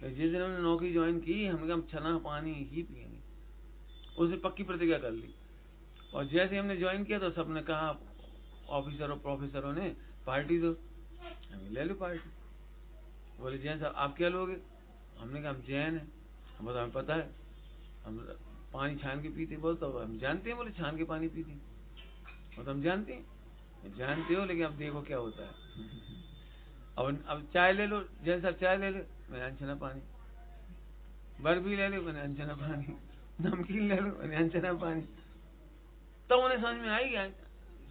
जिस दिन हमने नौकरी ज्वाइन की, हमने कहा हम छना पानी ही पियेंगे, उसने पक्की प्रतिज्ञा कर ली। और जैसे हमने ज्वाइन किया तो सबने कहा, ऑफिसर और प्रोफेसरों ने, पार्टी दो। हमें ले लो पार्टी। बोले जैन साहब आप क्या लोगे? हमने कहा हम जैन है। बोला हमें पता है, हम पानी छान के पीते। बोलते तो हम जानते हैं। बोले छान के पानी पीते, तो हम जानते हैं। जानते हो, लेकिन अब देखो क्या होता है। अब चाय ले लो, जैन साहब चाय ले लो, मैंने अनछना पानी। बर्फी ले लो, मैंने अनछना पानी। नमकीन ले लो, मैंने अनछना पानी। तो उन्हें समझ में आई क्या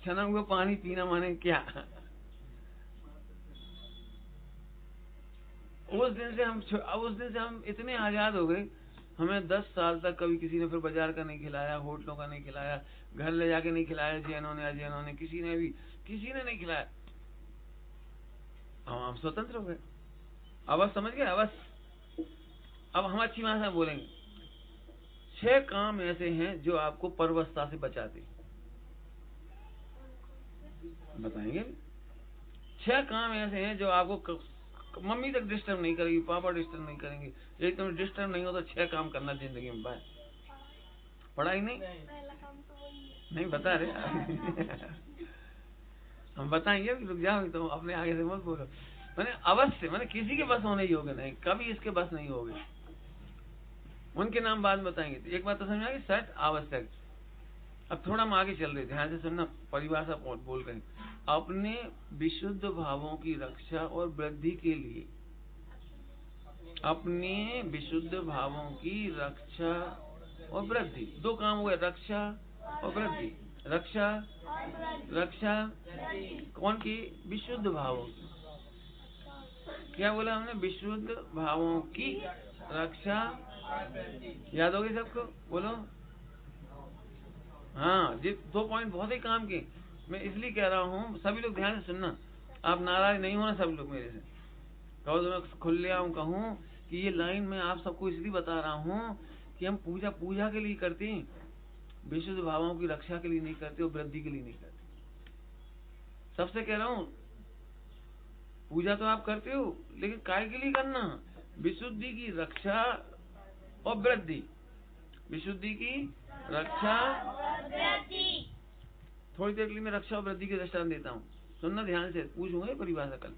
छना हुआ पानी पीना माने क्या। उस दिन से हम इतने आजाद हो गए। हमें 10 साल तक कभी किसी ने फिर बाजार का नहीं खिलाया, होटलों का नहीं खिलाया, घर ले जाके नहीं खिलाया, जैनों ने अजैनों ने, किसी ने नहीं खिलाया। हम स्वतंत्र हो गए। अवश्य समझ गए? अवश्य। अब हम अच्छी भाषा में बोलेंगे। 6 काम ऐसे हैं जो आपको परवस्था से बचाते। बताएंगे 6 काम ऐसे हैं जो आपको मम्मी तक डिस्टर्ब नहीं करेगी, पापा डिस्टर्ब नहीं करेंगे। एक तुम डिस्टर्ब नहीं हो तो 6 काम करना जिंदगी में। बाय पढ़ाई नहीं बता रहे। हम बताएंगे, रुक जाओ, तो अपने आगे से मत बोलो। मैंने अवश्य, मैंने किसी के बस होने योग्य नहीं, कभी इसके बस नहीं होगे। उनके नाम बाद में बताएंगे। तो एक बात तो समझ आ गई, सट आवश्यक। अब थोड़ा हम आगे चल रहे, ध्यान से सुनना, परिभाषा बोल रहे हैं। अपने विशुद्ध भावों की रक्षा और वृद्धि के लिए, अपने विशुद्ध भावों की रक्षा और वृद्धि, 2 काम हुए, रक्षा और वृद्धि। रक्षा कौन की? विशुद्ध भावों की। क्या बोला हमने? विशुद्ध भावों की रक्षा। याद होगी सबको? बोलो। हाँ, ये 2 पॉइंट बहुत ही काम के। मैं इसलिए कह रहा हूँ, सभी लोग ध्यान से सुनना। आप नाराज नहीं होना सब लोग मेरे से। कहो तो मैं खुलेआम कहूँ कि ये लाइन मैं आप सबको इसलिए बता रहा हूँ कि हम पूजा के लिए करते हैं, विशुद्ध भावों की रक्षा के लिए नहीं करते और वृद्धि के लिए नहीं करते। सबसे कह रहा हूँ, पूजा तो आप करते हो, लेकिन काय के लिए करना? विशुद्धि की रक्षा और वृद्धि। विशुद्धि की रक्षा। थोड़ी देर के लिए मैं रक्षा और वृद्धि के दृष्टांत देता हूँ, सुनना ध्यान से। पूछूंगा परिभाषा कल।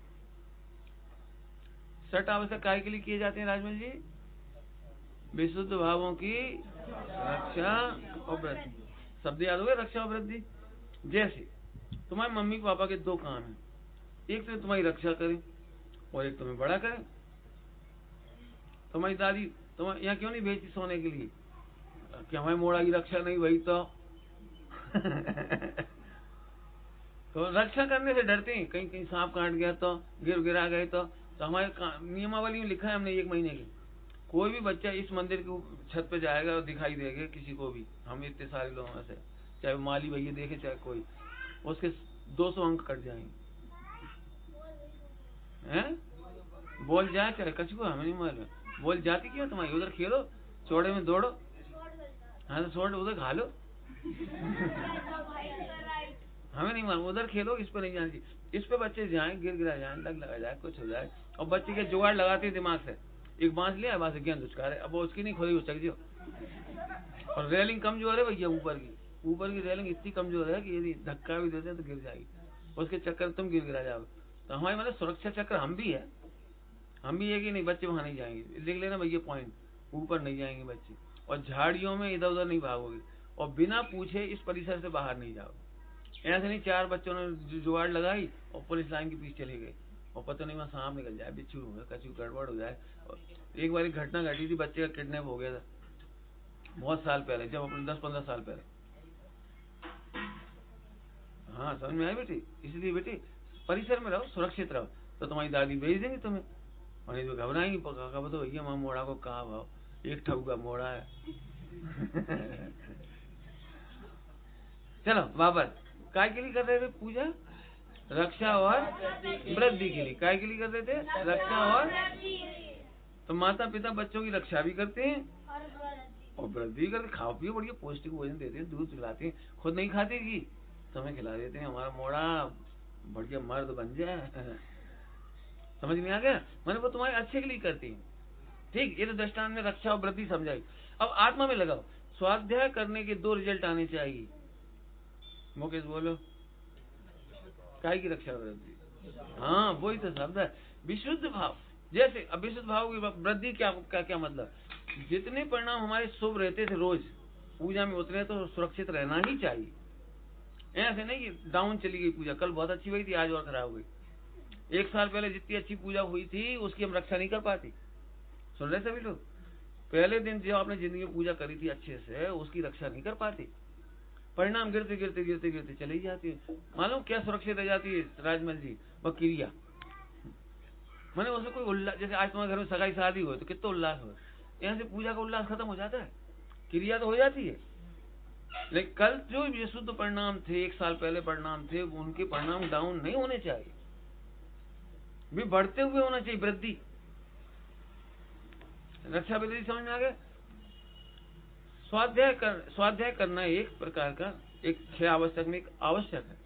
सट आवश्यक काय के लिए किए जाते हैं राजमल जी? विशुद्ध भावों की रक्षा और वृद्धि। शब्द याद हो गए, रक्षा और वृद्धि। जैसे तुम्हारे मम्मी पापा के 2 काम हैं, एक तो तुम्हारी रक्षा करें और एक तुम्हें बड़ा करें। तुम्हारी दादी तुम्हारे यहाँ क्यों नहीं भेजती सोने के लिए? कि हमारी मोड़ा की रक्षा नहीं हुई तो। तो रक्षा करने से डरते हैं, कहीं कहीं सांप काट गया तो, गिरा गए तो हमारे नियमावली में लिखा है हमने 1 महीने के, कोई भी बच्चा इस मंदिर की छत पे जाएगा और दिखाई देगा किसी को भी, हम इतने सारे लोगों में से, चाहे माली भैया देखे चाहे कोई, उसके 200 अंक कट जाएंगे। हैं? बोल जाए चाहे कछु को, हमें नहीं मालूम। बोल जाती क्यों तुम्हारी? उधर खेलो, चौड़े में दौड़ो। हाँ तो शॉर्ट उधर खा लो, हमें नहीं मालूम, उधर खेलो, इस पर नहीं जाना चाहिए। इस पे बच्चे जाएं, गिर गिरा जाए, लग लगा जाए, कुछ हो जाए, और बच्चे के जुगाड़ लगाते हैं दिमाग से। एक बांस लिया, बांस से गेंद उचका रहे, अब वो उसकी नहीं खोली, उचक जियो। और रेलिंग कमजोर है भैया, ऊपर की रेलिंग इतनी कमजोर है कि यदि धक्का भी देते तो गिर जाएगी, उसके चक्कर तुम गिर गिरा जाओ। तो हमारे मतलब सुरक्षा चक्र हम भी है कि नहीं, बच्चे वहां नहीं जाएंगे, लिख लेना भैया पॉइंट, ऊपर नहीं जाएंगे बच्चे, और झाड़ियों में इधर उधर नहीं भागोगे, और बिना पूछे इस परिसर से बाहर नहीं जाओ। ऐसे नहीं 4 बच्चों ने जुगाड़ लगाई और पुलिस लाइन के पीछे चले गए, और पता नहीं वहां सांप निकल जाए, बिच्छू हो गया, कछु गड़बड़ हो जाए। एक बार घटना घटी थी, बच्चे का किडनैप हो गया था, बहुत साल पहले, जब अपने 10-15 साल पहले। हाँ समझ में आई बेटी, इसलिए बेटी परिसर में रहो, सुरक्षित रहो, तो तुम्हारी दादी भेज देंगी तुम्हें, और नहीं तो घबराएंगी, कब तो भैया माँ मोड़ा को कहा भाव, एक ठगुआ मोड़ा है। चलो वापस, काय के लिए कर रहे थे पूजा? रक्षा और वृद्धि के लिए। काय के लिए कर रहे थे? रक्षा और। तो माता पिता बच्चों की रक्षा भी करते हैं और वृद्धि करते, खाओ पियो बढ़िया पौष्टिक भोजन देते हैं, दूध खिलाते हैं, खुद नहीं खाते जी, तुम्हें खिला देते हैं, हमारा मोड़ा बढ़िया मर्द बन जाए। समझ में आ गया? मैंने वो तुम्हारे अच्छे के लिए करती है, ठीक। ये तो दृष्टांत में रक्षा और वृद्धि समझाई। अब आत्मा में लगाओ, स्वाध्याय करने के 2 रिजल्ट आने चाहिए। मुकेश बोलो, काय की रक्षा वृद्धि? हाँ वही तो शब्द है, विशुद्ध भाव। जैसे अब विशुद्ध भाव की वृद्धि क्या मतलब, जितने परिणाम हमारे शुभ रहते थे रोज पूजा में, उतने तो सुरक्षित रहना ही चाहिए। ऐसे नहीं कि डाउन चली गई पूजा, कल बहुत अच्छी हुई थी, आज और खराब हो गई। 1 साल पहले जितनी अच्छी पूजा हुई थी उसकी हम रक्षा नहीं कर पाती। सुन रहे सभी लोग? पहले दिन जो आपने जिंदगी में पूजा करी थी अच्छे से, उसकी रक्षा नहीं कर पाती, परिणाम गिरते गिरते गिरते गिरते चली जाती है। मालूम क्या सुरक्षित रह जाती है राजमल जी? वह क्रिया, मैंने उसमें कोई उल्लास, जैसे आज तुम्हारे घर में सगाई शादी हो तो कितना उल्लास हो, यहाँ से पूजा का उल्लास खत्म हो जाता है, क्रिया तो हो जाती है। लेकिन कल जो विशुद्ध परिणाम थे, 1 साल पहले परिणाम थे, उनके परिणाम डाउन नहीं होने चाहिए, भी बढ़ते हुए होना चाहिए, वृद्धि। रक्षा वृद्धि समझ में आ गया? स्वाध्याय करना एक प्रकार का, एक 6 आवश्यक में एक आवश्यक है।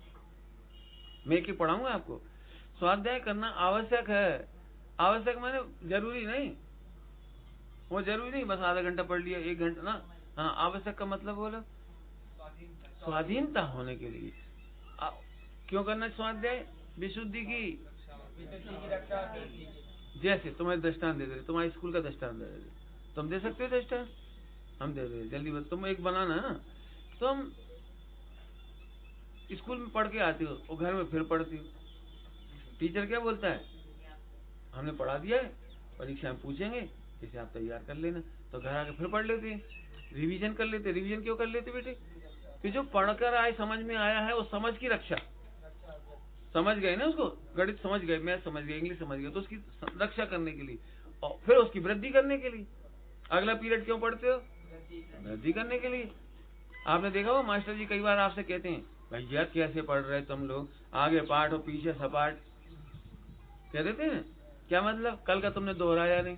मैं की पढ़ाऊंगा आपको, स्वाध्याय करना आवश्यक है। आवश्यक माने जरूरी नहीं, वो जरूरी नहीं बस आधा घंटा पढ़ लिया, 1 घंटा ना। हाँ आवश्यक का मतलब बोलो, स्वाधीनता होने के लिए। क्यों करना स्वाध्याय? विशुद्धि की। जैसे तुम्हारे दृष्टांत दे दे, तुम्हारे स्कूल का दृष्टांत दे दे, तुम दे सकते हो दृष्टांत? हम दे दे, जल्दी बस, तुम एक बनाना ना, तुम स्कूल में पढ़ के आते हो और घर में फिर पढ़ती हो, टीचर क्या बोलता है? हमने पढ़ा दिया है, परीक्षा में पूछेंगे, इसे आप तैयार कर लेना, तो घर आके फिर पढ़ लेते हैं, रिवीजन कर लेते। रिवीजन क्यों कर लेते बेटे? कि जो पढ़कर आए, समझ में आया है, वो समझ की रक्षा, समझ गए ना उसको, गणित समझ गए, मैथ समझ गए, इंग्लिश समझ गए, तो उसकी रक्षा करने के लिए और फिर उसकी वृद्धि करने के लिए। अगला पीरियड क्यों पढ़ते हो? वृद्धि करने के लिए। आपने देखा हो मास्टर जी कई बार आपसे कहते हैं, भैया कैसे पढ़ रहे तुम लोग, आगे पाठ और पीछे सपाट, कह देते हैं। क्या मतलब? कल का तुमने दोहराया नहीं,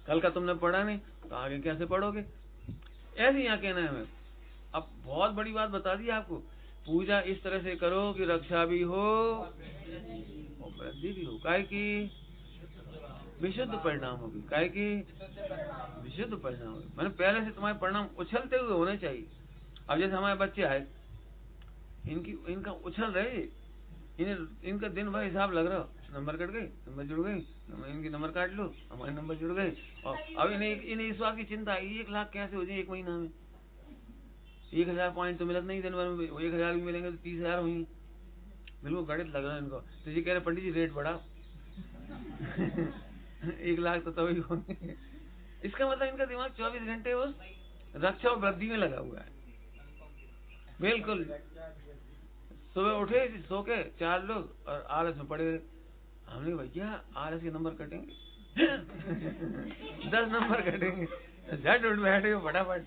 कल का तुमने पढ़ा नहीं, तो आगे कैसे पढ़ोगे? ऐसे यहाँ कहना है हमें। अब बहुत बड़ी बात बता दी आपको, पूजा इस तरह से करो कि रक्षा भी हो और वृद्धि भी हो। काय की? विशुद्ध परिणाम होगी। काय की? विशुद्ध परिणाम होगी। मैंने पहले से तुम्हारे परिणाम उछलते हुए होने चाहिए। अब जैसे हमारे बच्चे आए, इनका उछल रहे, इनका दिन भर हिसाब लग रहा, नंबर कट गए, नंबर जुड़ गए, इनके नंबर काट लो, हमारे नंबर जुड़ गए, और अब इन्हें इस बात की चिंता है 1 लाख कैसे हो जाए 1 महीना में। 1000 पॉइंट तो मिलत नहीं दिन भर में, 1000 भी मिलेंगे तो 30,000 हुई। बिल्कुल गणित लग रहा है इनको। तो ये कह रहे पंडित जी रेट बढ़ा। 1 लाख तो तभी होंगे। इसका मतलब इनका दिमाग 24 घंटे उस रक्षा और वृद्धि में लगा हुआ है। बिल्कुल सुबह उठे सो के 4 लोग और आलस में पड़े। हमने भैया आलस के नंबर कटेंगे। 10 नंबर कटेंगे, झट उठ बैठे फटाफट।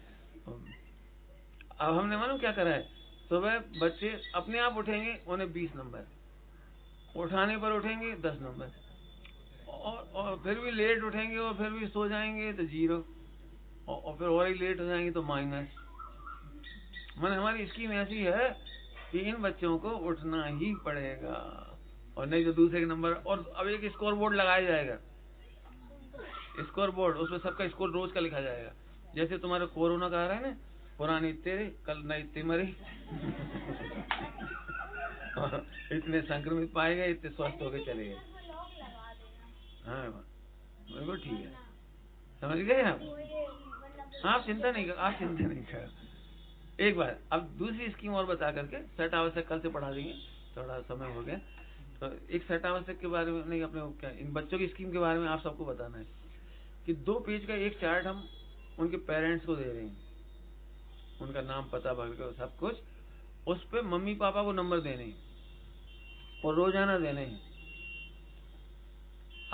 अब हमने मालूम क्या करा है, सुबह बच्चे अपने आप उठेंगे, उन्हें 20 नंबर, उठाने पर उठेंगे 10 नंबर, और फिर भी लेट उठेंगे और फिर भी सो जाएंगे तो 0, और फिर और ही लेट हो जाएंगे तो -। मैंने हमारी स्कीम ऐसी है कि इन बच्चों को उठना ही पड़ेगा, और नहीं तो दूसरे के नंबर। और अब एक स्कोर बोर्ड लगाया जाएगा, स्कोर बोर्ड, उसमें सबका स्कोर रोज का लिखा जाएगा। जैसे तुम्हारा कोरोना का आ रहा है ना, पुराने इतने कल नए इतने मरे इतने संक्रमित पाए गए, इतने स्वस्थ होके चले गए। हाँ बिल्कुल ठीक है, समझ गए आप चिंता नहीं कर, आप चिंता नहीं कर। एक बार अब दूसरी स्कीम और बता करके सट आवश्यक कल से पढ़ा देंगे, थोड़ा समय हो गया। तो एक सट आवश्यक के बारे में नहीं, अपने क्या इन बच्चों की स्कीम के बारे में आप सबको बताना है कि 2 पेज का एक चार्ट हम उनके पेरेंट्स को दे रहे हैं, उनका नाम पता भर के सब कुछ, उस पे मम्मी पापा को नंबर देने हैं और रोजाना देने हैं।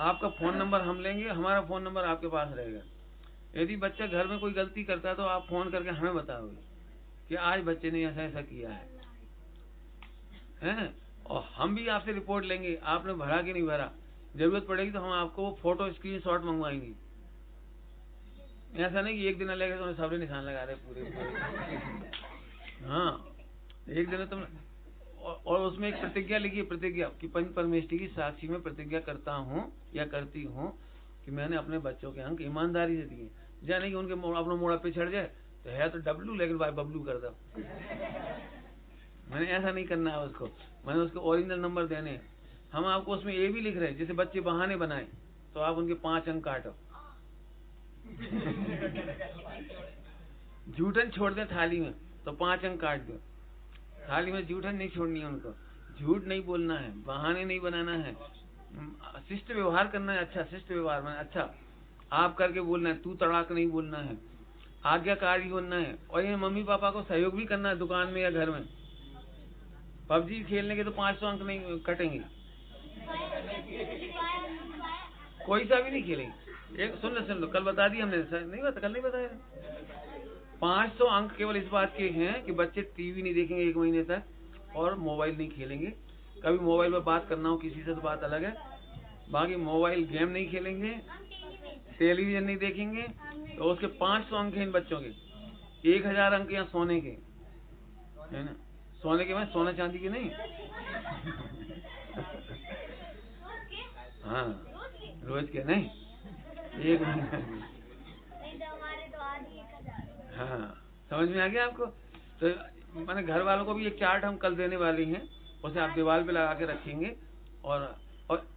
आपका फोन नंबर हम लेंगे, हमारा फोन नंबर आपके पास रहेगा। यदि बच्चा घर में कोई गलती करता है तो आप फोन करके हमें बताओगे कि आज बच्चे ने ऐसा ऐसा किया है, और हम भी आपसे रिपोर्ट लेंगे, आपने भरा कि नहीं भरा। जरूरत पड़ेगी तो हम आपको फोटो स्क्रीनशॉट मंगवाएंगे। ऐसा नहीं कि एक दिन लगेगा तो सबरे निशान लगा रहे पूरे। हाँ, एक दिन तुम, और उसमें एक प्रतिज्ञा लिखिए, प्रतिज्ञा कि पंच परमेष्टि की साक्षी में प्रतिज्ञा करता हूँ या करती हूँ कि मैंने अपने बच्चों के अंक ईमानदारी से दिए। जाने कि उनके अपना मोड़ा पे चढ़ जाए तो है तो डब्लू, लेकिन भाई बबलू कर दो। मैंने ऐसा नहीं करना है उसको, मैंने उसको ओरिजिनल नंबर देने हैं। हम आपको उसमें ये भी लिख रहे हैं, जैसे बच्चे बहाने बनाए तो आप उनके 5 अंक काटो। जूठन छोड़ दें थाली में तो 5 अंक काट दो। थाली में जूठन नहीं छोड़नी है उनको, झूठ नहीं बोलना है, बहाने नहीं बनाना है, शिष्ट व्यवहार करना है। अच्छा शिष्ट व्यवहार में अच्छा आप करके बोलना है, तू तड़ाक नहीं बोलना है, आज्ञाकारी होना है। और ये मम्मी पापा को सहयोग भी करना है दुकान में या घर में। पबजी खेलने के तो 500 अंक नहीं कटेंगे, कोई सा भी नहीं खेलेंगे। एक सुन लो कल बता दिया हमने, नहीं बता, कल नहीं बताया। 500 अंक केवल इस बात के हैं कि बच्चे टीवी नहीं देखेंगे 1 महीने तक और मोबाइल नहीं खेलेंगे। कभी मोबाइल में बात करना हो किसी से तो बात अलग है, बाकी मोबाइल गेम नहीं खेलेंगे, टेलीविजन नहीं देखेंगे। तो उसके 500 अंक हैं इन बच्चों के। 1000 अंक यहाँ सोने के है ना, सोने के मैं सोना चांदी के नहीं। हाँ रोज के नहीं, 1 महीना। हाँ समझ में आ गया आपको। तो मैंने घर वालों को भी एक चार्ट हम कल देने वाले हैं, उसे आप दीवार पे लगा के रखेंगे। और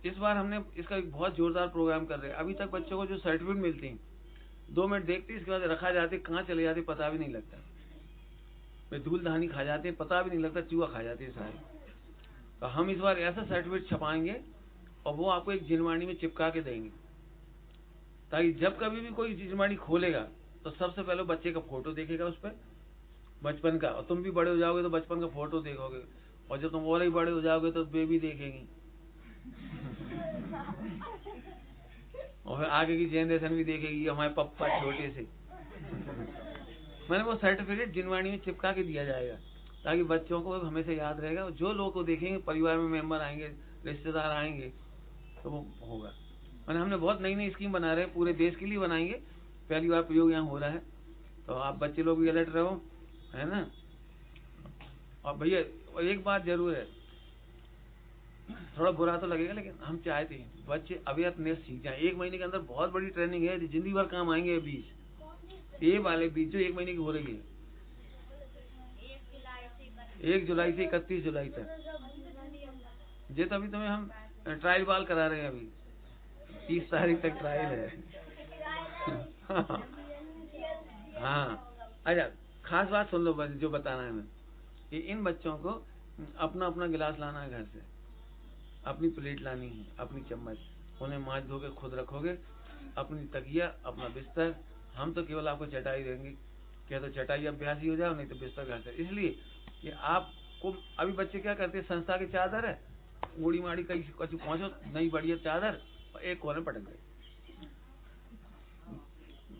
इस बार हमने इसका एक बहुत जोरदार प्रोग्राम कर रहे हैं। अभी तक बच्चों को जो सर्टिफिकेट मिलते हैं 2 मिनट देखते, इसके बाद रखा जाते, कहाँ चले जाते पता भी नहीं लगता। वे धूल धानी खा जाते, पता भी नहीं लगता, चूहा खा जाते सारे। तो हम इस बार ऐसा सर्टिफिकेट छपाएंगे और वो आपको एक जिनवाणी में चिपका के देंगे, ताकि जब कभी भी कोई जिनवाणी खोलेगा तो सबसे पहले बच्चे का फोटो देखेगा उस पर, बचपन का। और तुम भी बड़े हो जाओगे तो बचपन का फोटो देखोगे, और जब तुम और ही बड़े हो जाओगे तो बेबी देखेंगी, और फिर आगे की जनरेशन भी देखेगी हमारे पप्पा छोटे से। मैंने वो सर्टिफिकेट जिनवाणी में चिपका के दिया जाएगा ताकि बच्चों को हमेशा याद रहेगा। जो लोग को देखेंगे, परिवार में मेंबर आएंगे, रिश्तेदार आएंगे तो वो होगा। मैंने हमने बहुत नई नई स्कीम बना रहे हैं, पूरे देश के लिए बनाएंगे, पहली बार प्रयोग यहाँ हो रहा है। तो आप बच्चे लोग भी अलर्ट रहो, है ना। और भैया एक बात जरूर है, थोड़ा बुरा तो लगेगा लेकिन हम चाहते हैं बच्चे अवेयरनेस सीख जाए। 1 महीने के अंदर बहुत बड़ी ट्रेनिंग है, जिंदगी भर काम आएंगे। 20 ये वाले 20 जो 1 महीने की हो रही है, 1 जुलाई से 31 जुलाई तक। ये तो अभी तुम्हें हम ट्रायल बाल करा रहे हैं, अभी 30 तारीख तक ट्रायल है। हाँ अच्छा, खास बात सुन लो, जो बताना है मैं कि इन बच्चों को अपना अपना गिलास लाना है घर से, अपनी प्लेट लानी है, अपनी चम्मच, उन्हें मांझ धो के खुद रखोगे, अपनी तकिया, अपना बिस्तर। हम तो केवल आपको चटाई देंगे, क्या तो चटाई अभ्यास ही हो जाओ, नहीं तो बिस्तर घर से। इसलिए कि आपको अभी बच्चे क्या करते हैं, संस्था की चादर है, मुड़ी माड़ी कहीं कछु पहुंचो, नई बढ़िया चादर और एक कोने पटक गए।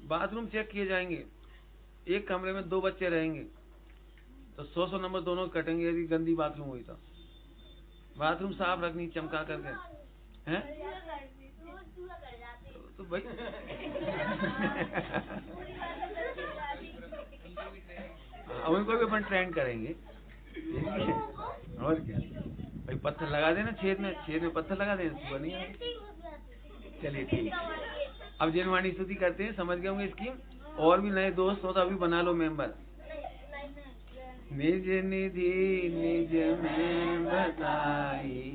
बाथरूम चेक किए जाएंगे, एक कमरे में 2 बच्चे रहेंगे तो 100 नंबर दोनों कटेंगे यदि गंदी बाथरूम हुई तो। बाथरूम साफ रखनी, चमका करके हैं तो भाई। अब उनको भी अपन ट्रेंड करेंगे, ठीक है? और क्या भाई, पत्थर लगा देना छेद में पत्थर लगा देना, सुबह नहीं आएगा। चलिए ठीक है, अब जनवाणी स्तुति करते हैं, समझ गए होंगे स्कीम। और भी नए दोस्त हो तो अभी बना लो मेंबर। निज निधि निज में बताई,